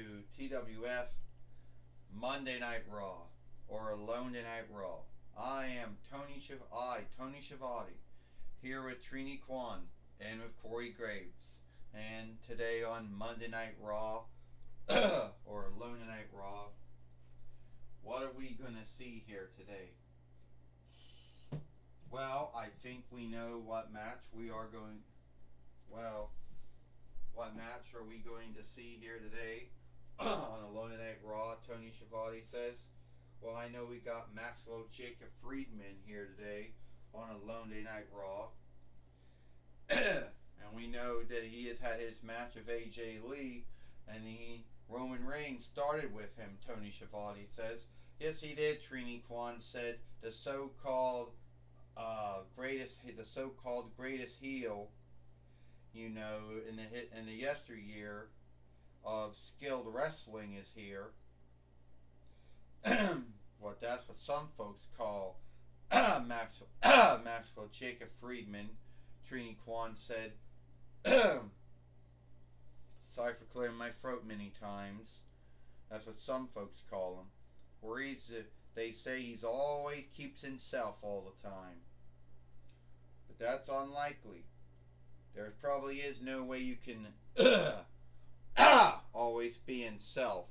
to TWF Monday Night Raw or Alone Tonight Raw. I am Tony Schiavone, here with Trini Kwan and with Corey Graves. And today on Monday Night Raw or Alone Tonight Raw, what are we going to see here today? Well, I think we know what match we are going. Well, what match are we going to see here today on Alone Night Raw? Tony Schiavone says. Well, I know we got Maxwell Jacob Friedman here today on Alone Night Raw. And we know that he has had his match of AJ Lee, and Roman Reigns started with him, Tony Schiavone says. Yes, he did, Trini Kwan said. The so-called greatest heel, in the yesteryear of skilled wrestling is here. That's what some folks call Maxwell Jacob Friedman. Trini Kwan said, sorry for clearing my throat many times. That's what some folks call him. Where they say he's always keeps himself all the time. But that's unlikely. There probably is no way you can always be himself,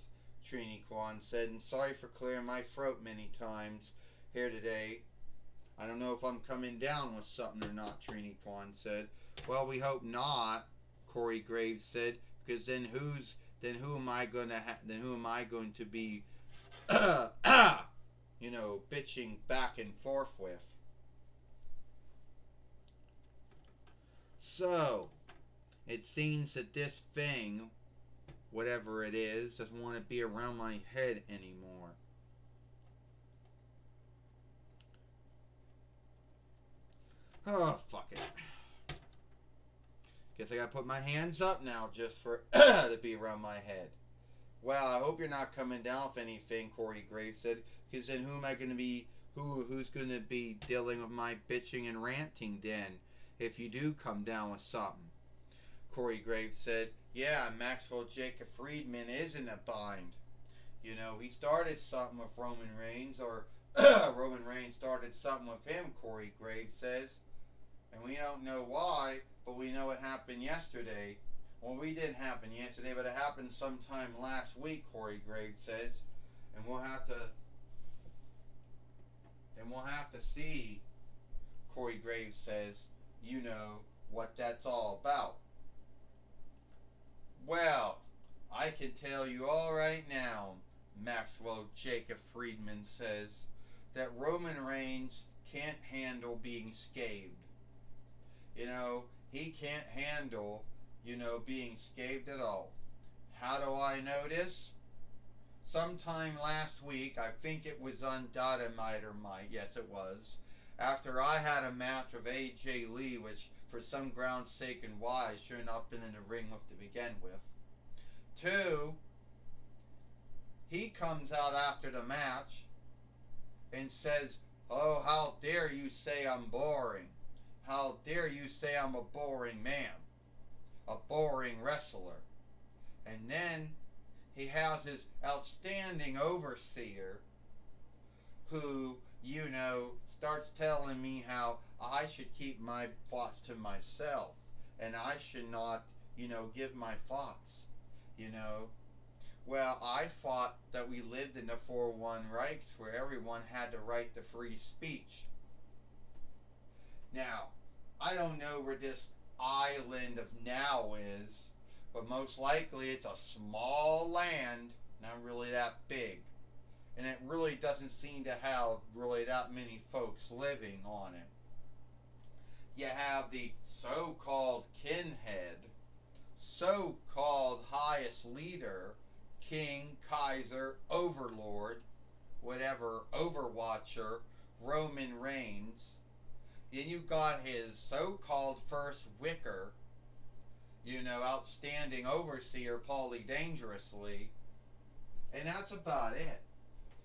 Trini Kwan said, and sorry for clearing my throat many times here today. I don't know if I'm coming down with something or not, Trini Kwan said. Well, we hope not, Corey Graves said, because then who am I going to be bitching back and forth with? So, it seems that this thing, whatever it is, doesn't want to be around my head anymore. Oh, fuck it. Guess I gotta put my hands up now just for to be around my head. Well, I hope you're not coming down with anything, Corey Graves said, because then who am I gonna be, who's gonna be dealing with my bitching and ranting then, if you do come down with something? Corey Graves said, yeah, Maxwell Jacob Friedman is in a bind. He started something with Roman Reigns, or Roman Reigns started something with him, Corey Graves says. And we don't know why, but we know it happened yesterday. Well, we didn't happen yesterday, but it happened sometime last week, Corey Graves says. And we'll have to see, Corey Graves says, what that's all about. Well, I can tell you all right now, Maxwell Jacob Friedman says, that Roman Reigns can't handle being scathed. He can't handle, being scathed at all. How do I know this? Sometime last week, I think it was on Dynamite or Might, yes it was, after I had a match with AJ Lee, which for some ground's sake and why I should not have been in the ring with to begin with. 2, he comes out after the match and says, oh, how dare you say I'm boring. How dare you say I'm a boring man, a boring wrestler. And then he has his outstanding overseer who, starts telling me how I should keep my thoughts to myself and I should not, give my thoughts, Well, I thought that we lived in the 4-1 rights where everyone had the right to free speech. Now, I don't know where this island of Now is, but most likely it's a small land, not really that big. And it really doesn't seem to have really that many folks living on it. You have the so-called kinhead, so-called highest leader, king, Kaiser, overlord, whatever, overwatcher, Roman Reigns. Then you got his so-called first wicker, outstanding overseer, Paulie Dangerously. And that's about it.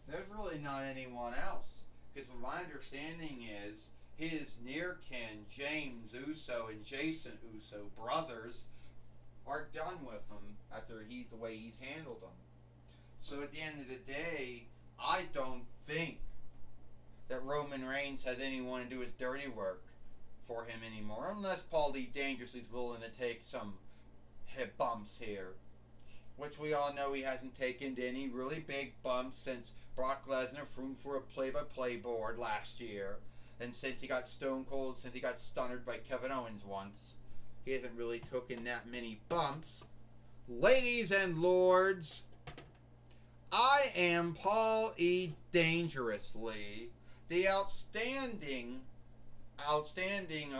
There's really not anyone else. Because my understanding is his near kin, James Uso and Jason Uso, brothers, are done with him after he's the way he's handled them. So at the end of the day, I don't think that Roman Reigns has anyone to do his dirty work for him anymore, unless Paul D. Dangerously is willing to take some hip bumps here, which we all know he hasn't taken any really big bumps since Brock Lesnar flew for a play-by-play board last year, and since he got Stone Cold, since he got stunnered by Kevin Owens once, he hasn't really taken that many bumps. Ladies and lords, I am Paul E. Dangerously, the outstanding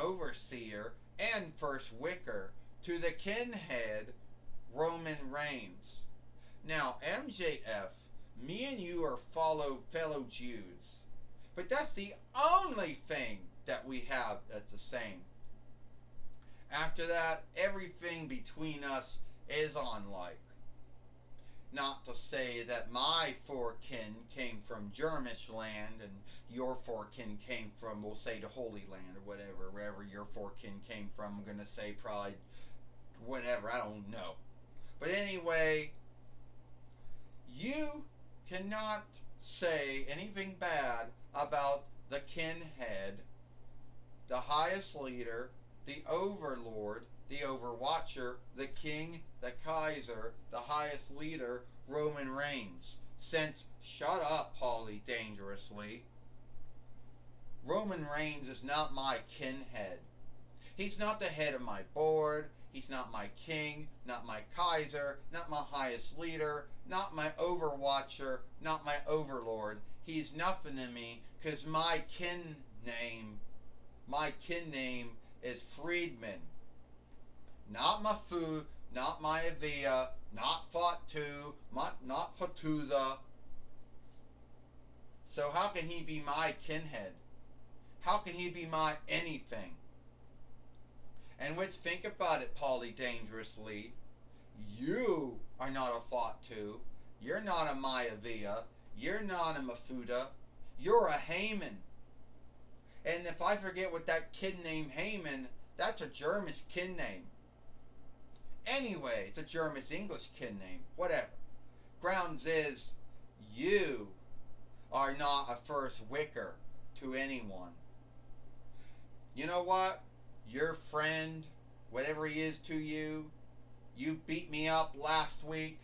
overseer and first wicker to the kinhead Roman Reigns. Now, MJF, me and you are fellow Jews, but that's the only thing that we have that's the same. After that, everything between us is unlike. Not to say that my forekin came from Germish land and your forekin came from, we'll say, the Holy Land or whatever, wherever your forekin came from. I'm going to say probably whatever, I don't know. But anyway, you cannot say anything bad about the kinhead, the highest leader, the overlord, the overwatcher, the king, the Kaiser, the highest leader, Roman Reigns. Since, shut up, Paulie, Dangerously. Roman Reigns is not my kinhead. He's not the head of my board. He's not my king, not my Kaiser, not my highest leader, not my overwatcher, not my overlord. He's nothing to me because my kin name is Friedman. Not Mafu, not Maivia, not Fatu, not Fatuza. So how can he be my kinhead? How can he be my anything? And let's think about it, Paulie Dangerously. You are not a Fatu. You're not a Maivia. You're not a Mafuda. You're a Heyman. And if I forget what that kid named Heyman, that's a German kin name. Anyway, it's a German English kin name. Whatever. Grounds is, you are not a first wicker to anyone. You know what? Your friend, whatever he is to you, you beat me up last week,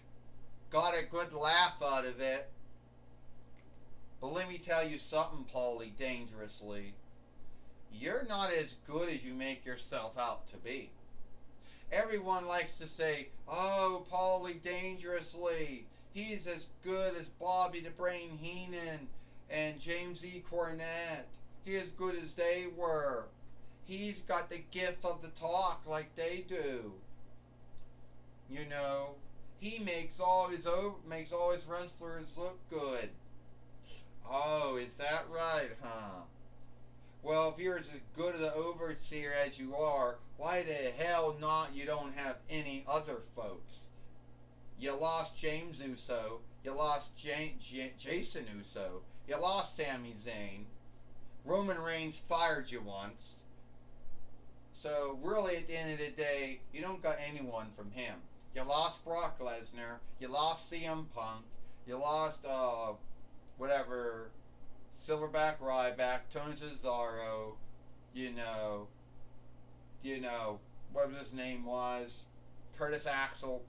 got a good laugh out of it. But let me tell you something, Paulie Dangerously. You're not as good as you make yourself out to be. Everyone likes to say, oh, Paulie Dangerously, he's as good as Bobby the Brain Heenan and James E. Cornette. He's as good as they were. He's got the gift of the talk like they do. You know, he makes all his wrestlers look good. Oh, is that right, huh? Well, if you're as good an overseer as you are, why the hell not you don't have any other folks? You lost James Uso. You lost Jason Uso. You lost Sami Zayn. Roman Reigns fired you once. So really, at the end of the day, you don't got anyone from him. You lost Brock Lesnar. You lost CM Punk. You lost whatever, Silverback Ryback, Tony Cesaro. You know, whatever his name was, Curtis Axel.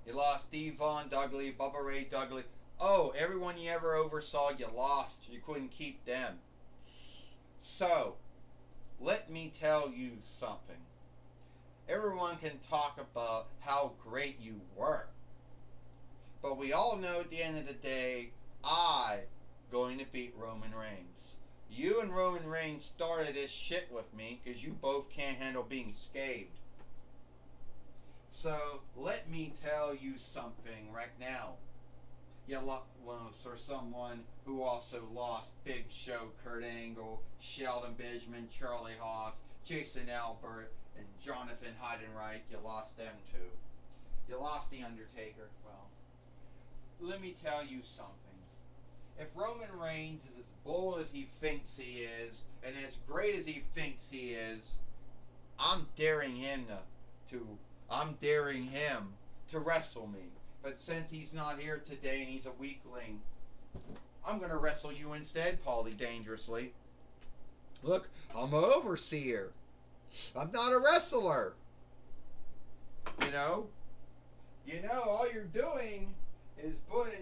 You lost Devon Dudley, Bubba Ray Dudley. Oh, everyone you ever oversaw, you lost. You couldn't keep them. So, let me tell you something. Everyone can talk about how great you were. But we all know at the end of the day, I'm going to beat Roman Reigns. You and Roman Reigns started this shit with me because you both can't handle being scathed. So, let me tell you something right now. For someone who also lost Big Show, Kurt Angle, Shelton Benjamin, Charlie Haas, Jason Albert, and Jonathan Heidenreich, you lost them too. You lost The Undertaker. Well, let me tell you something. If Roman Reigns is as bold as he thinks he is, and as great as he thinks he is, I'm daring him to I'm daring him to wrestle me. But since he's not here today and he's a weakling, I'm going to wrestle you instead, Paulie Dangerously. Look, I'm an overseer. I'm not a wrestler. You know? All you're doing is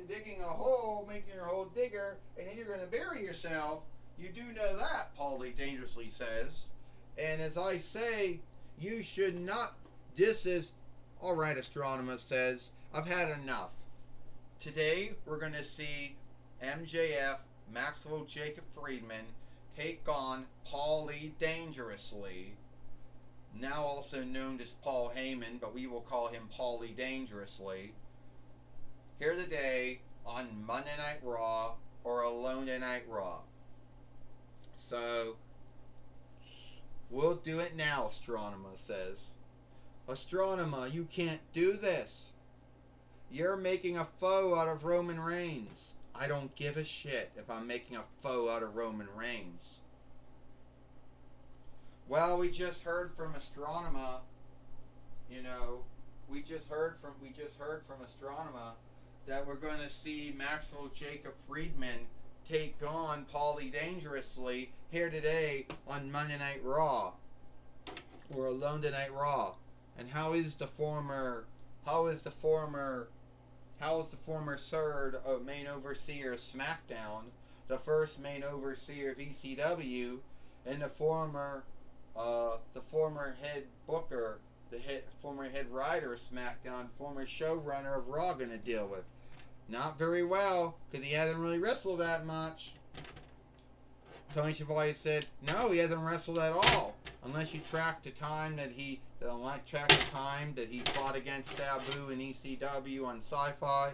digging a hole, making your hole digger, and then you're going to bury yourself. You do know that, Paulie Dangerously says. And as I say, you should not. This is. Alright, Astronomer says, I've had enough. Today, we're going to see MJF, Maxwell Jacob Friedman, take on Paulie Dangerously, now also known as Paul Heyman, but we will call him Paulie Dangerously, here today on Monday Night Raw or Alone Night Raw. So, we'll do it now, Astronomer says. Astronomer, you can't do this. You're making a foe out of Roman Reigns. I don't give a shit if I'm making a foe out of Roman Reigns. Well, we just heard from Astronomer. We just heard from Astronomer that we're going to see Maxwell Jacob Friedman take on Paulie Dangerously here today on Monday Night Raw or Alone Night Raw. And how is the former third main overseer of SmackDown, the first main overseer of ECW, and the former head booker, former head writer of SmackDown, former showrunner of Raw going to deal with? Not very well, because he hasn't really wrestled that much. Tony Schiavone said, no, he hasn't wrestled at all, unless you track the time that he fought against Sabu in ECW on Sci-Fi,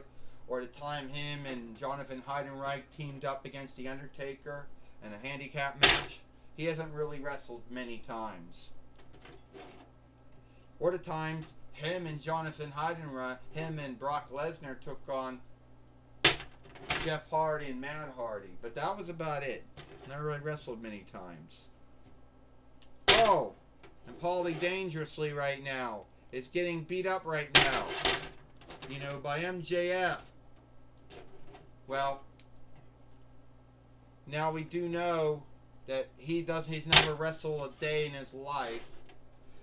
or the time him and Jonathan Heidenreich teamed up against The Undertaker in a handicap match. He hasn't really wrestled many times. Or the times him and Jonathan Heidenreich, him and Brock Lesnar took on Jeff Hardy and Matt Hardy. But that was about it. Never really wrestled many times. Oh! And Paulie Dangerously right now is getting beat up right now. By MJF. Well, now we do know that he's never wrestled a day in his life.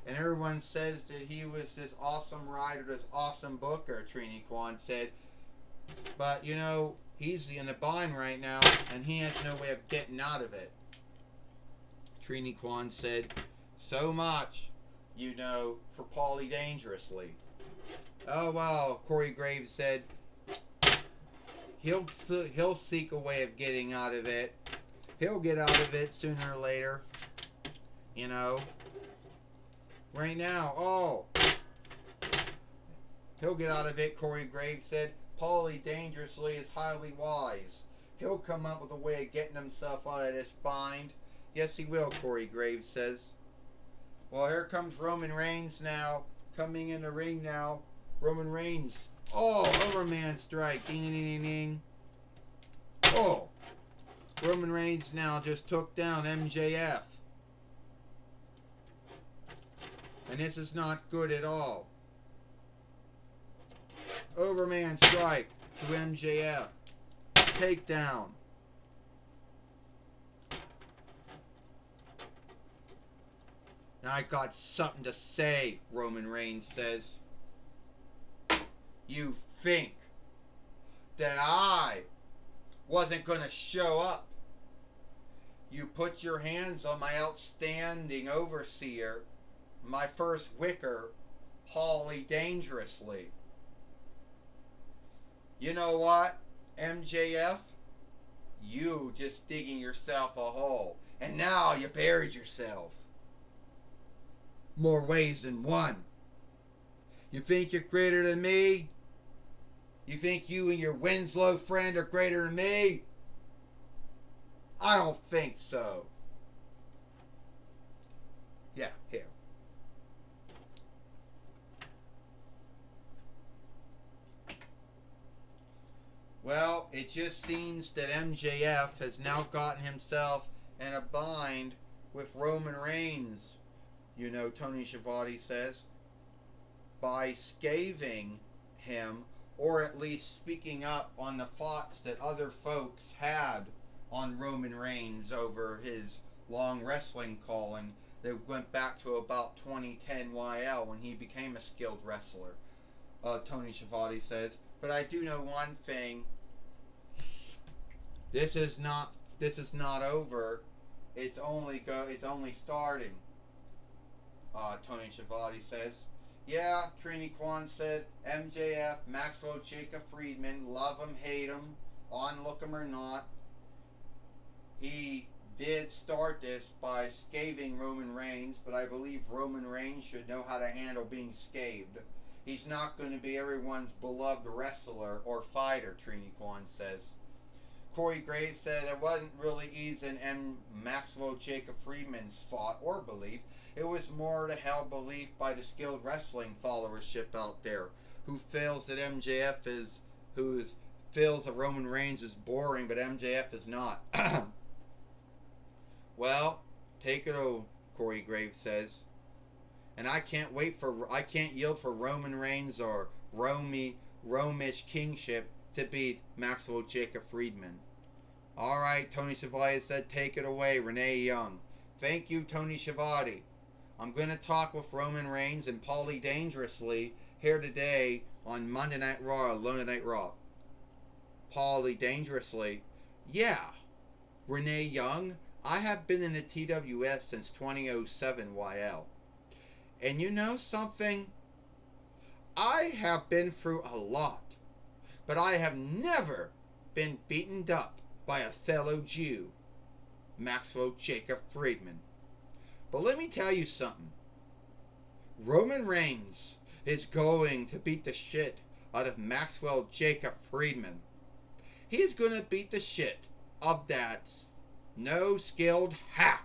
And everyone says that he was this awesome rider, this awesome booker, Trini Kwan said. But, he's in a bind right now, and he has no way of getting out of it. Trini Kwan said, so much, for Paulie Dangerously. Oh, well, Corey Graves said, he'll seek a way of getting out of it. He'll get out of it sooner or later. Right now, he'll get out of it, Corey Graves said. Paulie Dangerously is highly wise. He'll come up with a way of getting himself out of this bind. Yes, he will, Corey Graves says. Well, here comes Roman Reigns now, coming in the ring now. Roman Reigns. Oh, Overman strike. Ding, ding, ding, ding. Oh, Roman Reigns now just took down MJF. And this is not good at all. Overman strike to MJF. Takedown. Now I got something to say, Roman Reigns says. You think that I wasn't going to show up? You put your hands on my outstanding overseer, my first wicker, Paulie Dangerously. You know what, MJF? You just digging yourself a hole. And now you buried yourself. More ways than one. You think you're greater than me? You think you and your Winslow friend are greater than me? I don't think so. Yeah, here. Well, it just seems that MJF has now gotten himself in a bind with Roman Reigns, Tony Schiavone says. by scathing him, or at least speaking up on the thoughts that other folks had on Roman Reigns over his long wrestling calling that went back to about 2010 YL when he became a skilled wrestler. Tony Schiavone says, but I do know one thing. This is not over. It's only starting. Tony Schiavone says. Yeah, Trini Kwan said, MJF, Maxwell Jacob Friedman, love him, hate him, onlook him or not. He did start this by scathing Roman Reigns, but I believe Roman Reigns should know how to handle being scathed. He's not going to be everyone's beloved wrestler or fighter, Trini Kwan says. Corey Graves said it wasn't really easing Maxwell Jacob Friedman's thought or belief. It was more to held belief by the skilled wrestling followership out there, who feels that feels that Roman Reigns is boring, but MJF is not. Well, take it over, Corey Graves says. And I can't yield for Roman Reigns or Romish kingship to beat Maxwell Jacob Friedman. Alright, Tony Schiavone said, take it away, Renee Young. Thank you, Tony Schiavone. I'm going to talk with Roman Reigns and Paulie Dangerously here today on Monday Night Raw, Monday Night Raw. Paulie Dangerously. Yeah, Renee Young, I have been in the TWS since 2007 YL. And you know something? I have been through a lot, but I have never been beaten up by a fellow Jew, Maxwell Jacob Friedman. But let me tell you something. Roman Reigns is going to beat the shit out of Maxwell Jacob Friedman. He's going to beat the shit of that no-skilled hack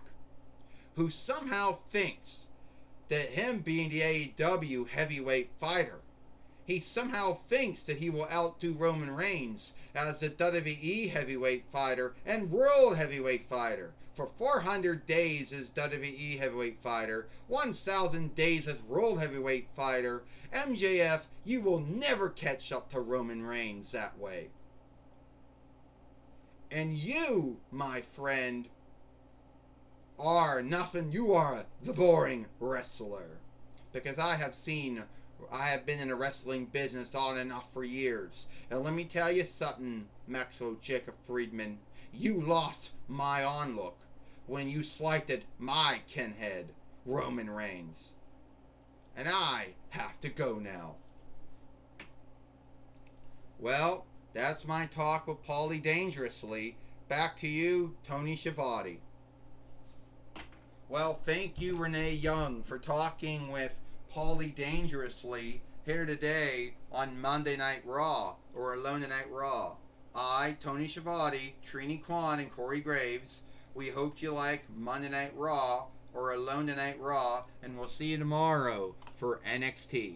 who somehow thinks that him being the AEW heavyweight fighter, he somehow thinks that he will outdo Roman Reigns as the WWE heavyweight fighter and world heavyweight fighter. For 400 days as WWE heavyweight fighter, 1,000 days as world heavyweight fighter, MJF, you will never catch up to Roman Reigns that way. And you, my friend, are nothing. You are the boring wrestler. Because I have been in the wrestling business on and off for years. And let me tell you something, Maxwell Jacob Friedman. You lost my onlook when you slighted my kinhead, Roman Reigns. And I have to go now. Well, that's my talk with Paulie Dangerously. Back to you, Tony Schiavone. Well, thank you, Renee Young, for talking with Paulie Dangerously here today on Monday Night Raw, or Alone Tonight Raw. I, Tony Schiavone, Trini Kwan, and Corey Graves, we hope you like Monday Night Raw, or Alone Tonight Raw, and we'll see you tomorrow for NXT.